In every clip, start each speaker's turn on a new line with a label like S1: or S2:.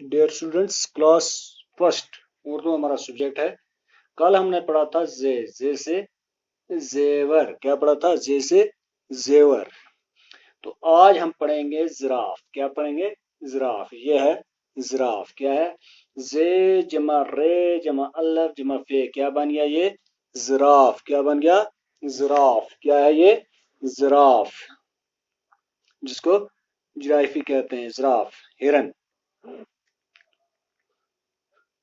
S1: Dear students, class first Urdu हमारा subject है। कल हमने पढ़ा था जैसे जेवर। क्या पढ़ा था? जैसे जेवर। तो आज हम पढ़ेंगे जिराफ। क्या पढ़ेंगे? जिराफ। ये है जिराफ। क्या है? जे जमा रे जमा अल्लफ जमा फे। क्या बन गया ये? जिराफ। क्या बन गया? जिराफ। क्या है ये? जिराफ, जिसको जिराफी कहते हैं। जिराफ, हिरन।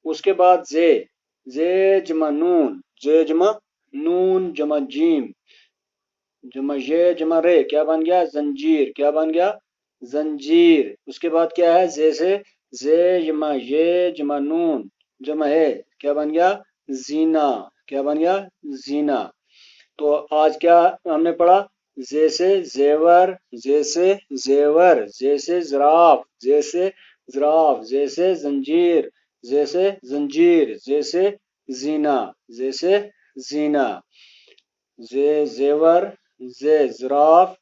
S1: उसके बाद जे जमा नून, जे जमा नून जमा जीम जमा ये जमा रे। क्या बन गया? जंजीर। क्या बन गया? जंजीर। उसके बाद क्या है? जैसे जे जमा ये जमा नून जमा है। क्या बन गया? जीना। क्या बन गया? जीना। तो आज क्या हमने पढ़ा? जैसे जेवर, जैसे जेवर, जैसे जिराफ, जैसे जिराफ, जैसे जंजीर, जैसे जंजीर, जैसे जीना, जैसे जीना। जे जेवर, जे जिराफ,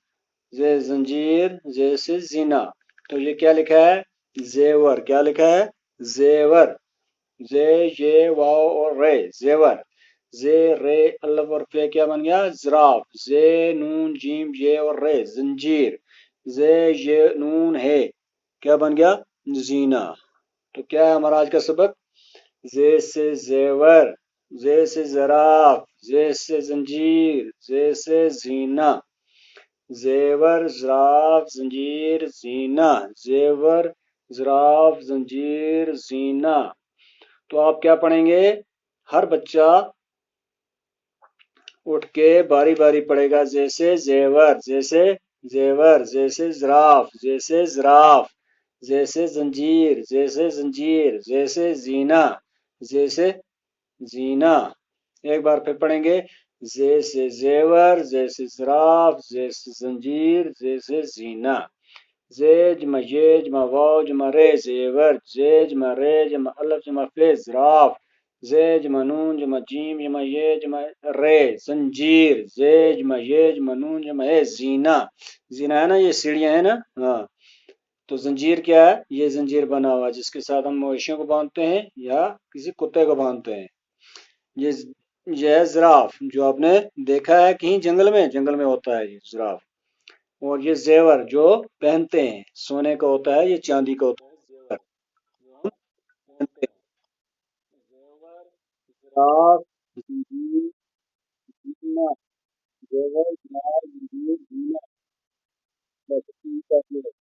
S1: जे जंजीर, जैसे जीना। तो ये क्या लिखा है? जेवर। क्या लिखा है? जेवर। जे ये वाव और रे, जेवर। जे रे अल्फ और फे। क्या बन गया? जिराफ। जे नून जीम ये और रे, जंजीर। जे ये नून है। क्या बन गया? जीना। तो क्या है हमारा आज का सबक? जे से जेवर, जे से जराफ, जे से जंजीर, जे से जीना। जेवर जिराफ जंजीर जीना। जेवर जिराफ जंजीर जीना। तो आप क्या पढ़ेंगे? हर बच्चा उठ के बारी बारी पढ़ेगा। जैसे जेवर, जैसे जेवर, जैसे जिराफ, जैसे जिराफ, जैसे जंजीर, जैसे जंजीर, जैसे जीना, जैसे जीना। एक बार फिर पढ़ेंगे। जैसे जेवर, जैसे जिराफ, जैसे जंजीर, जैसे जीना। जे जमा ये जमा वाव जमा रे, जेवर। जे जमा रे जमा अल्फ जमा फे, जिराफ। जे जमा नून जमा जीम जमा ये जमा रे, जंजीर। जे जमा ये जमा नून जमा ए, जीना। जीना है ना, ये सीढ़ियां है ना। हाँ। तो जंजीर क्या है? ये जंजीर बना हुआ जिसके साथ हम मवेशियों को बांधते हैं या किसी कुत्ते को बांधते हैं। ये ये है जिराफ, जो आपने देखा है कहीं जंगल में होता है ये जिराफ। और ये जेवर जो पहनते हैं, सोने का होता है, ये चांदी का होता है। जेवर जो हम पहनते हैं। जेवर, जिराफ, जंजीर, जीना। जेवर, जिराफ, जंजीर, जीना। बस इतना ही काफी है।